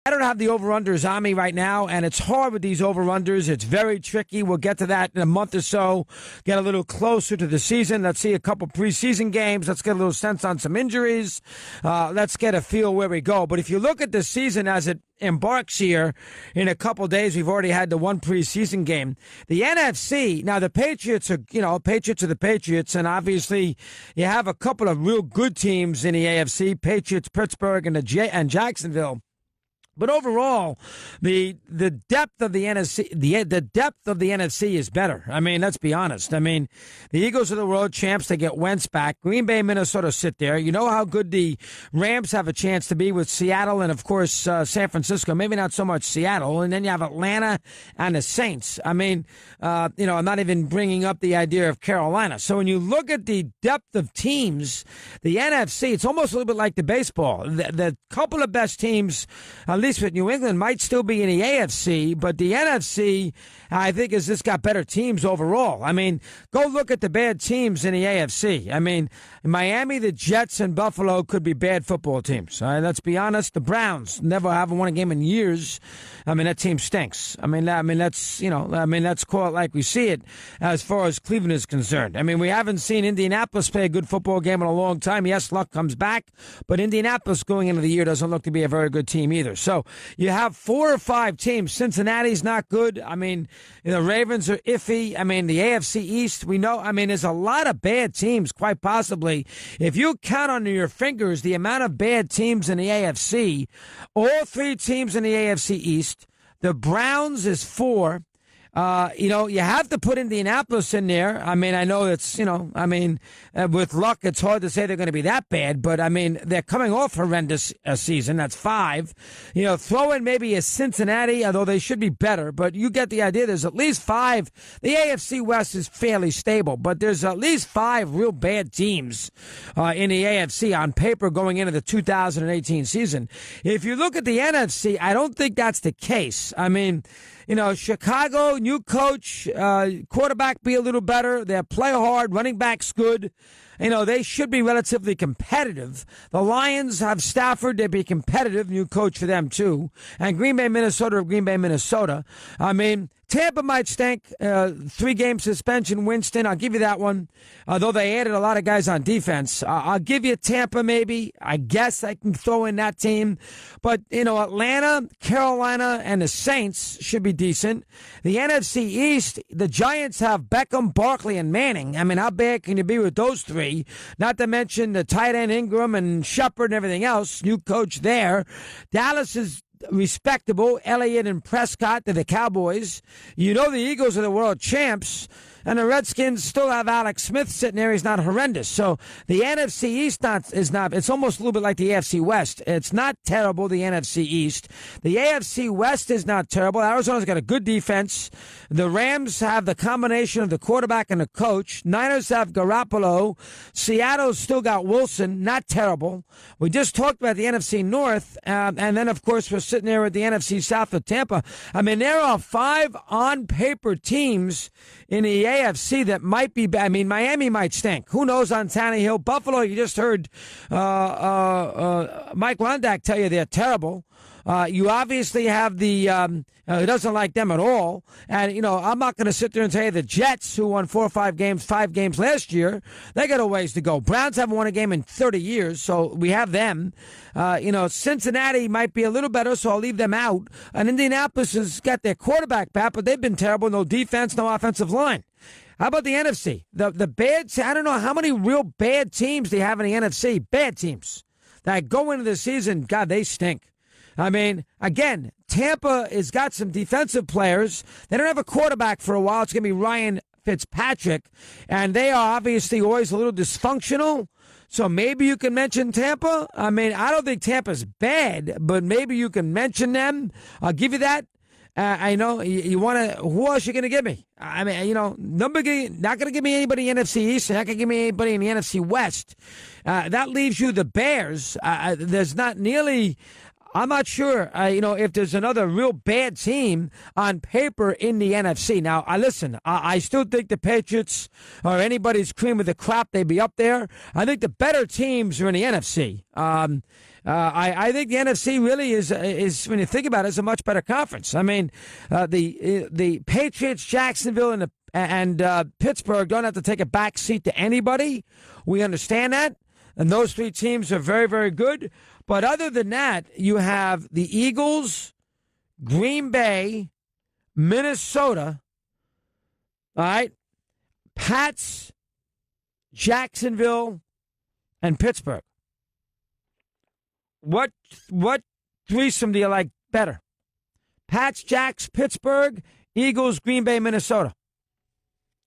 I don't have the over-unders on me right now, and it's hard with these over-unders. It's very tricky. We'll get to that in a month or so, get a little closer to the season. Let's see a couple preseason games. Let's get a little sense on some injuries. Let's get a feel where we go. But if you look at the season as it embarks here in a couple days, we've already had the one preseason game. The NFC, now the Patriots are the Patriots, and obviously you have a couple of real good teams in the AFC, Patriots, Pittsburgh, and Jacksonville. But overall, the depth of the NFC, the depth of the NFC is better. I mean, let's be honest. I mean, the Eagles are the world champs. They get Wentz back. Green Bay, Minnesota sit there. You know how good the Rams have a chance to be with Seattle and, of course, San Francisco. Maybe not so much Seattle. And then you have Atlanta and the Saints. I mean, I'm not even bringing up the idea of Carolina. So when you look at the depth of teams, the NFC, it's almost a little bit like the baseball. The couple of best teams, at least with New England, might still be in the AFC, but the NFC, I think, has just got better teams overall. I mean, go look at the bad teams in the AFC. I mean, Miami, the Jets, and Buffalo could be bad football teams. Let's be honest. The Browns never haven't won a game in years. I mean, that team stinks. Let's call it like we see it as far as Cleveland is concerned. I mean, we haven't seen Indianapolis play a good football game in a long time. Yes, Luck comes back, but Indianapolis going into the year doesn't look to be a very good team either. So you have 4 or 5 teams. Cincinnati's not good. I mean, the Ravens are iffy. I mean, the AFC East, we know. I mean, there's a lot of bad teams, quite possibly. If you count on your fingers the amount of bad teams in the AFC, all 3 teams in the AFC East, the Browns is 4. You have to put Indianapolis in there. I mean, I know it's, with Luck, it's hard to say they're going to be that bad, but I mean, they're coming off horrendous season. That's 5. Throw in maybe a Cincinnati, although they should be better, but you get the idea. There's at least 5. The AFC West is fairly stable, but there's at least 5 real bad teams in the AFC on paper going into the 2018 season. If you look at the NFC, I don't think that's the case. I mean, Chicago, new coach, quarterback be a little better. They play hard, running back's good. They should be relatively competitive. The Lions have Stafford. They'd be competitive. New coach for them, too. And Green Bay, Minnesota. I mean, Tampa might stink. 3-game suspension, Winston. I'll give you that one. Though they added a lot of guys on defense. I'll give you Tampa maybe. I guess I can throw in that team. But, Atlanta, Carolina, and the Saints should be decent. The NFC East, the Giants have Beckham, Barkley, and Manning. I mean, how bad can you be with those 3? Not to mention the tight end Ingram and Shepard and everything else. New coach there. Dallas is respectable. Elliott and Prescott to the Cowboys. The Eagles are the world champs, and the Redskins still have Alex Smith sitting there. He's not horrendous. So the NFC East is not. It's almost a little bit like the AFC West. It's not terrible, the NFC East. The AFC West is not terrible. Arizona's got a good defense. The Rams have the combination of the quarterback and the coach. Niners have Garoppolo. Seattle's still got Wilson. Not terrible. We just talked about the NFC North, and then, of course, we're sitting there with the NFC South of Tampa. I mean, there are 5 on-paper teams in the AFC that might be bad. I mean, Miami might stink. Who knows on Tannehill? Buffalo, you just heard Mike Londak tell you they're terrible. You obviously have the who doesn't like them at all. And, I'm not going to sit there and say the Jets, who won 4 or 5 games last year, they got a ways to go. Browns haven't won a game in 30 years, so we have them. Cincinnati might be a little better, so I'll leave them out. And Indianapolis has got their quarterback back, but they've been terrible. No defense, no offensive line. How about the NFC? The bad, I don't know how many real bad teams they have in the NFC. Bad teams that go into the season, God, they stink. I mean, again, Tampa has got some defensive players. They don't have a quarterback for a while. It's going to be Ryan Fitzpatrick, and they are obviously always a little dysfunctional. So maybe you can mention Tampa. I mean, I don't think Tampa's bad, but maybe you can mention them. I'll give you that. I know you want to. Who else are you going to give me? I mean, not going to give me anybody in NFC East. Not going to give me anybody in the NFC West. That leaves you the Bears. There's not nearly. I'm not sure, if there's another real bad team on paper in the NFC. Now, I still think the Patriots or anybody's cream of the crop, they'd be up there. I think the better teams are in the NFC. I think the NFC really is when you think about it, is a much better conference. I mean, the Patriots, Jacksonville, and Pittsburgh don't have to take a back seat to anybody. We understand that, and those three teams are very, very good. But other than that, you have the Eagles, Green Bay, Minnesota, all right, Pats, Jacksonville, and Pittsburgh. What threesome do you like better? Pats, Jacks, Pittsburgh, Eagles, Green Bay, Minnesota.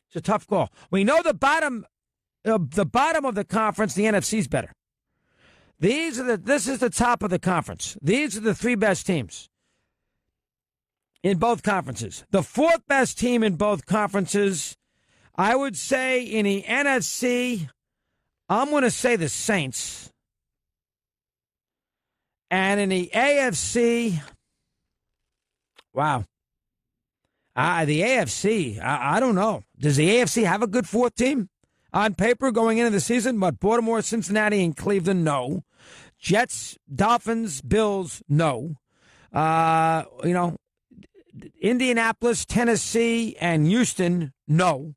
It's a tough call. We know the bottom of the conference, the NFC's better. This is the top of the conference. These are the three best teams in both conferences. The fourth best team in both conferences, I would say in the NFC, I'm going to say the Saints. And in the AFC, wow. The AFC, I don't know. Does the AFC have a good fourth team on paper going into the season? But Baltimore, Cincinnati, and Cleveland, no. Jets, Dolphins, Bills, no. Indianapolis, Tennessee, and Houston, no.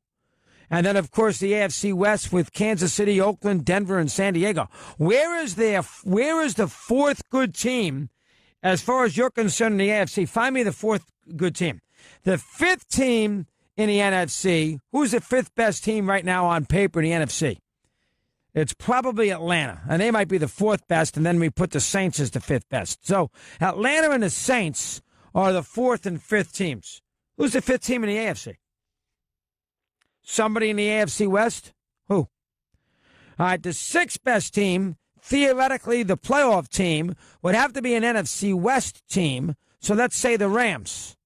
And then, of course, the AFC West with Kansas City, Oakland, Denver, and San Diego. Where is the fourth good team as far as you're concerned in the AFC? Find me the fourth good team. The fifth team in the NFC, who's the fifth best team right now on paper in the NFC? It's probably Atlanta, and they might be the fourth best, and then we put the Saints as the fifth best. So Atlanta and the Saints are the fourth and fifth teams. Who's the fifth team in the AFC? Somebody in the AFC West? Who? All right, the sixth best team, theoretically the playoff team, would have to be an NFC West team. So let's say the Rams.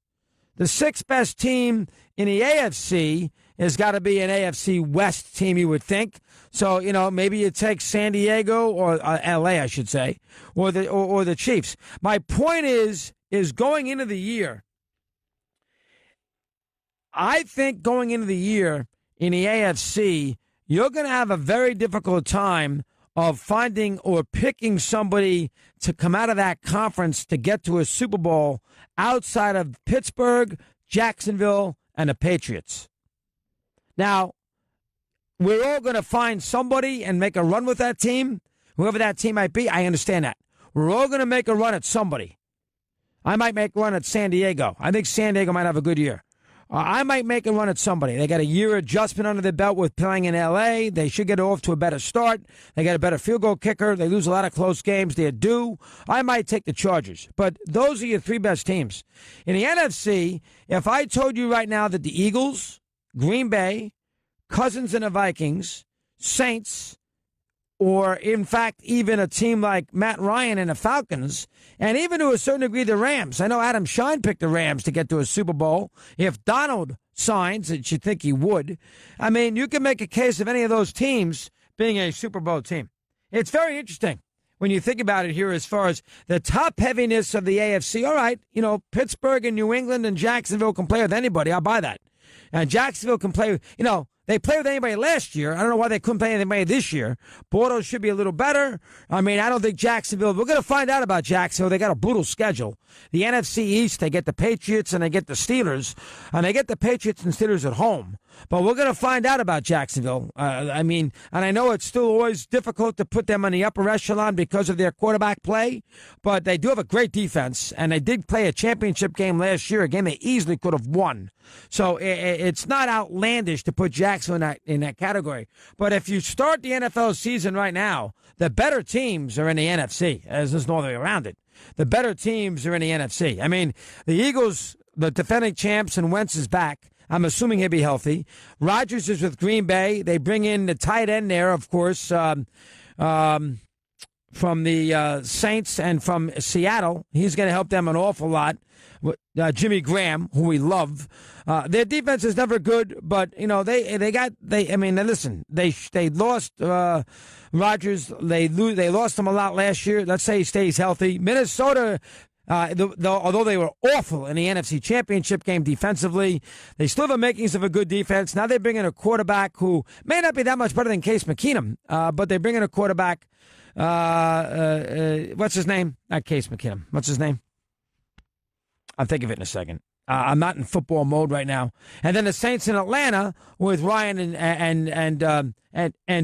The sixth best team in the AFC has got to be an AFC West team, you would think. So, maybe you take San Diego or LA, I should say, or the Chiefs. My point is going into the year, I think going into the year in the AFC, you're going to have a very difficult time of finding or picking somebody to come out of that conference to get to a Super Bowl outside of Pittsburgh, Jacksonville, and the Patriots. Now, we're all going to find somebody and make a run with that team, whoever that team might be. I understand that. We're all going to make a run at somebody. I might make a run at San Diego. I think San Diego might have a good year. I might make a run at somebody. They got a year adjustment under their belt with playing in L.A. They should get off to a better start. They got a better field goal kicker. They lose a lot of close games. They're due. I might take the Chargers. But those are your three best teams. In the NFC, if I told you right now that the Eagles, Green Bay, Cousins and the Vikings, Saints, or in fact even a team like Matt Ryan and the Falcons, and even to a certain degree the Rams. I know Adam Shine picked the Rams to get to a Super Bowl. If Donald signs, and you think he would, I mean, you can make a case of any of those teams being a Super Bowl team. It's very interesting when you think about it here as far as the top heaviness of the AFC. All right, Pittsburgh and New England and Jacksonville can play with anybody. I'll buy that. And Jacksonville can play, they played with anybody last year. I don't know why they couldn't play anybody this year. Bordeaux should be a little better. I mean, I don't think Jacksonville, we're going to find out about Jacksonville. They got a brutal schedule. The NFC East, they get the Patriots and they get the Steelers. And they get the Patriots and Steelers at home. But we're going to find out about Jacksonville. And I know it's still always difficult to put them on the upper echelon because of their quarterback play. But they do have a great defense. And they did play a championship game last year, a game they easily could have won. So it's not outlandish to put Jacksonville in that category. But if you start the NFL season right now, the better teams are in the NFC, as there's no other way around it. The better teams are in the NFC. I mean, the Eagles, the defending champs, and Wentz is back. I'm assuming he'll be healthy. Rodgers is with Green Bay. They bring in the tight end there, of course, from the Saints and from Seattle. He's going to help them an awful lot. Jimmy Graham, who we love. Their defense is never good, but they lost Rodgers. They lost him a lot last year. Let's say he stays healthy. Minnesota, although they were awful in the NFC Championship game defensively, they still have the makings of a good defense. Now they bring in a quarterback who may not be that much better than Case McKeenum, but they bring in a quarterback What's his name? Not Case McKinnon. What's his name? I'll think of it in a second. I'm not in football mode right now. And then the Saints in Atlanta with Ryan and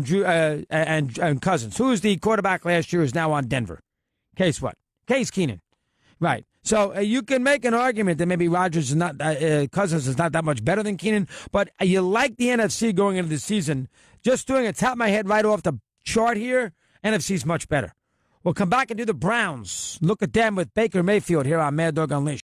Drew and Cousins. Who was the quarterback last year? Is now on Denver. Case what? Case Keenan. Right. So you can make an argument that maybe Rodgers is not, Cousins is not that much better than Keenan, but you like the NFC going into the season. Just doing a top of my head right off the chart here, NFC's much better. We'll come back and do the Browns. Look at them with Baker Mayfield here on Mad Dog Unleashed.